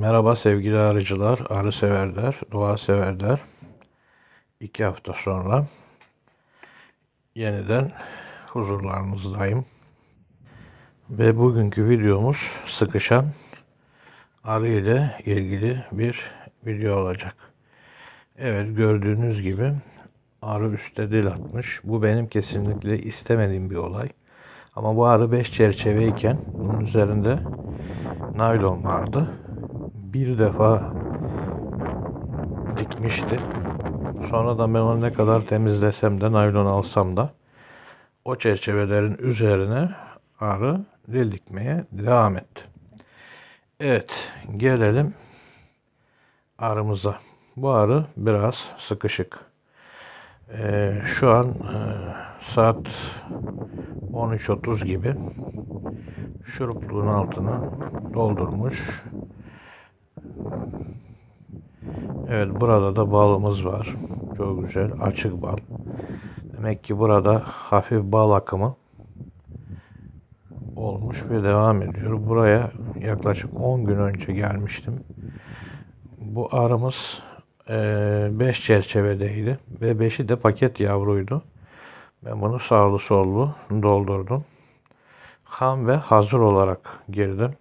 Merhaba sevgili arıcılar, arı severler, doğa severler. 2 hafta sonra yeniden huzurlarınızdayım. Ve bugünkü videomuz sıkışan arı ile ilgili bir video olacak. Evet, gördüğünüz gibi arı üstte dil atmış. Bu benim kesinlikle istemediğim bir olay. Ama bu arı 5 çerçeveyken bunun üzerinde naylon vardı. Bir defa dikmişti. Sonra da ben onu ne kadar temizlesem de, naylon alsam da o çerçevelerin üzerine arı dil dikmeye devam etti. Evet, gelelim arımıza. Bu arı biraz sıkışık. Şu an saat 13:30 gibi. Şurupluğun altını doldurmuş. Evet, burada da balımız var. Çok güzel, açık bal. Demek ki burada hafif bal akımı olmuş ve devam ediyor. Buraya yaklaşık 10 gün önce gelmiştim. Bu arımız 5 çerçevedeydi ve 5'i de paket yavruydu. Ben bunu sağlı sollu doldurdum. Ham ve hazır olarak girdim.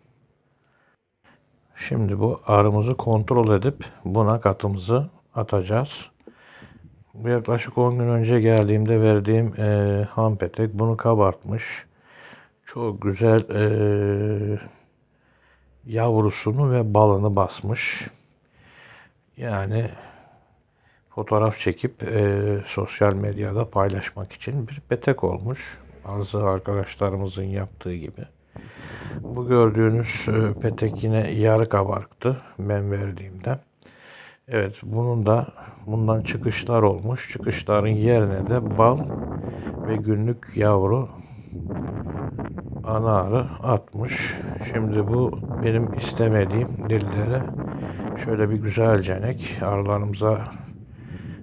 Şimdi bu arımızı kontrol edip buna katımızı atacağız. Bu yaklaşık 10 gün önce geldiğimde verdiğim ham petek bunu kabartmış. Çok güzel yavrusunu ve balını basmış. Yani fotoğraf çekip sosyal medyada paylaşmak için bir petek olmuş. Bazı arkadaşlarımızın yaptığı gibi. Bu gördüğünüz petek yine yarı kabarıktı ben verdiğimde. Evet, bundan çıkışlar olmuş. Çıkışların yerine de bal ve günlük yavru ana arı atmış. Şimdi bu benim istemediğim dillere şöyle bir güzelcenek arılarımıza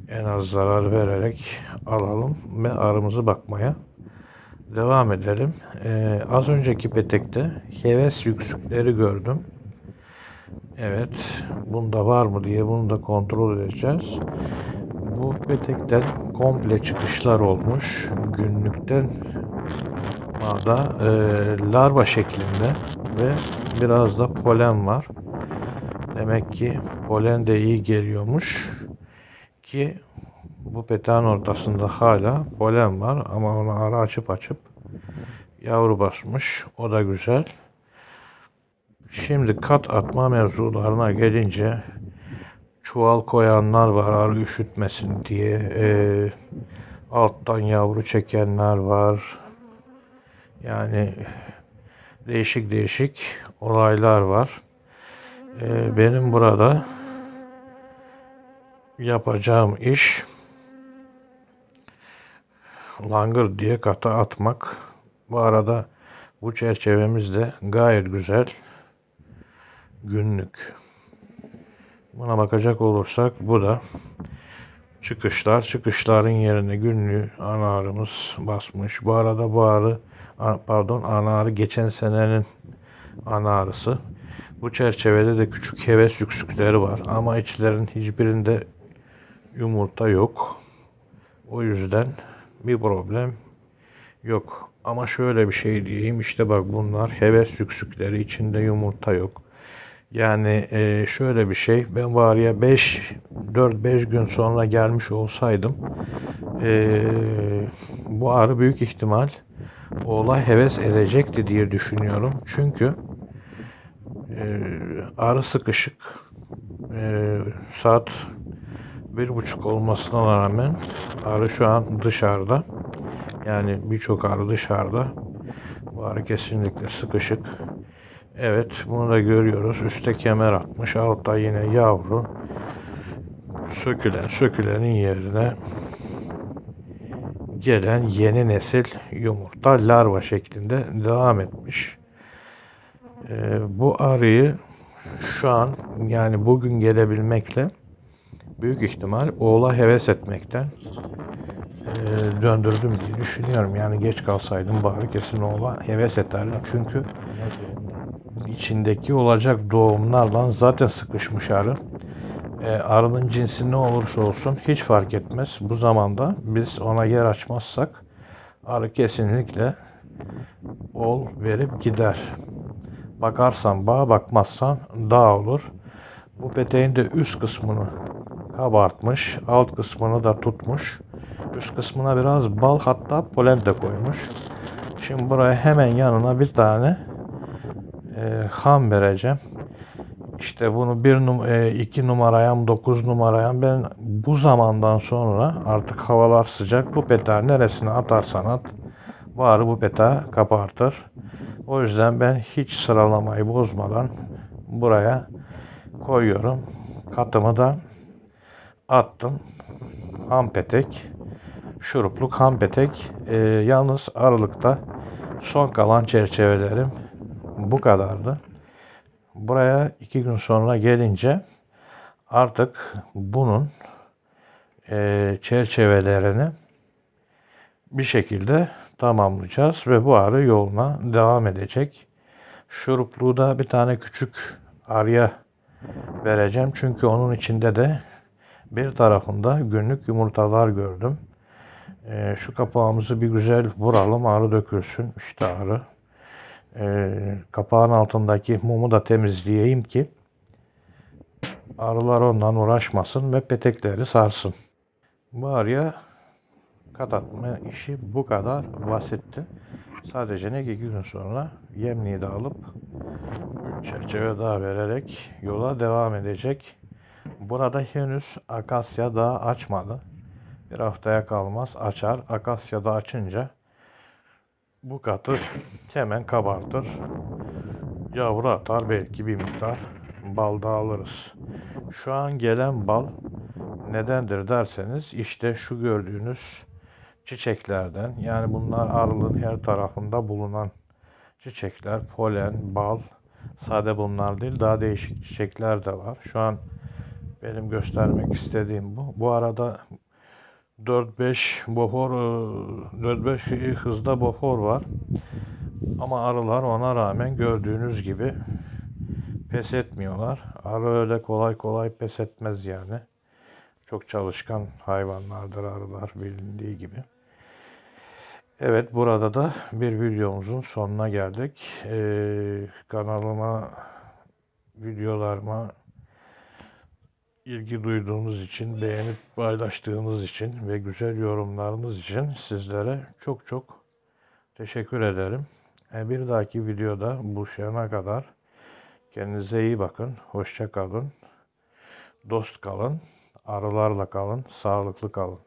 en az zarar vererek alalım ve arımızı bakmaya devam edelim. Az önceki petekte heves yüksükleri gördüm. Evet, bunda var mı diye bunu da kontrol edeceğiz. Bu petekten komple çıkışlar olmuş. Günlükten da larva şeklinde ve biraz da polen var. Demek ki polen de iyi geliyormuş ki bu peteğin ortasında hala polen var ama onu ara açıp yavru basmış. O da güzel. Şimdi kat atma mevzularına gelince çuval koyanlar var arı üşütmesin diye. Alttan yavru çekenler var. Yani değişik olaylar var. Benim burada yapacağım iş langır diye kata atmak. Bu arada bu çerçevemiz de gayet güzel. Günlük. Buna bakacak olursak bu da çıkışlar. Çıkışların yerine günlüğü ana arımız basmış. Bu arada ana arı geçen senenin ana arısı. Bu çerçevede de küçük heves yüksükleri var ama içlerin hiçbirinde yumurta yok. O yüzden bir problem yok. Ama şöyle bir şey diyeyim, işte bak bunlar heves yüksükleri, içinde yumurta yok. Yani şöyle bir şey, ben var ya 4-5 gün sonra gelmiş olsaydım bu arı büyük ihtimal olay heves edecekti diye düşünüyorum. Çünkü arı sıkışık, saat 1:30 olmasına rağmen arı şu an dışarıda. Yani birçok arı dışarıda. Bu arı kesinlikle sıkışık. Evet, bunu da görüyoruz. Üste kemer atmış. Altta yine yavru. Sökülenin yerine gelen yeni nesil yumurta larva şeklinde devam etmiş. Bu arıyı şu an yani bugün gelebilmekle büyük ihtimal oğla heves etmekten döndürdüm diye düşünüyorum. Yani geç kalsaydım bari kesin oğla heves ederdim. Çünkü içindeki olacak doğumlarla zaten sıkışmış arı. Arının cinsi ne olursa olsun hiç fark etmez. Bu zamanda biz ona yer açmazsak arı kesinlikle ol verip gider. Bakarsan bağ, bakmazsan dağ olur. Bu peteğin de üst kısmını kabartmış, alt kısmını da tutmuş. Üst kısmına biraz bal, hatta polen de koymuş. Şimdi buraya hemen yanına bir tane ham vereceğim. İşte bunu 2 numaraya, 9 numaraya, ben bu zamandan sonra artık havalar sıcak, bu peteği neresine atarsan at var bu peteği kapartır. O yüzden ben hiç sıralamayı bozmadan buraya koyuyorum. Katımı da attım. Ham petek. Şurupluk ham petek. Yalnız aralıkta son kalan çerçevelerim bu kadardı. Buraya 2 gün sonra gelince artık bunun çerçevelerini bir şekilde tamamlayacağız ve bu arı yoluna devam edecek. Şurupluğu da bir tane küçük arıya vereceğim. Çünkü onun içinde de bir tarafında günlük yumurtalar gördüm. Şu kapağımızı bir güzel vuralım, arı dökülsün. İşte arı. Kapağın altındaki mumu da temizleyeyim ki arılar ondan uğraşmasın ve petekleri sarsın. Bu arıya kat atma işi bu kadar basitti. Sadece ne ki 2 gün sonra yemliği de alıp 3 çerçeve daha vererek yola devam edecek. Burada henüz akasya daha açmadı. Bir haftaya kalmaz açar. Akasya da açınca bu katı hemen kabartır. Yavru atar, belki bir miktar bal da alırız. Şu an gelen bal nedendir derseniz, işte şu gördüğünüz çiçeklerden, yani bunlar arılığın her tarafında bulunan çiçekler, polen, bal, sade bunlar değil, daha değişik çiçekler de var. Şu an benim göstermek istediğim bu. Bu arada 4-5 bohor, 4-5 hızda bohor var. Ama arılar ona rağmen gördüğünüz gibi pes etmiyorlar. Arı öyle kolay kolay pes etmez yani. Çok çalışkan hayvanlardır arılar, bilindiği gibi. Evet, burada da bir videomuzun sonuna geldik. Kanalıma, videolarıma ilgi duyduğunuz için, beğenip paylaştığınız için ve güzel yorumlarınız için sizlere çok çok teşekkür ederim. Bir dahaki videoda buluşana kadar kendinize iyi bakın, hoşça kalın, dost kalın, arılarla kalın, sağlıklı kalın.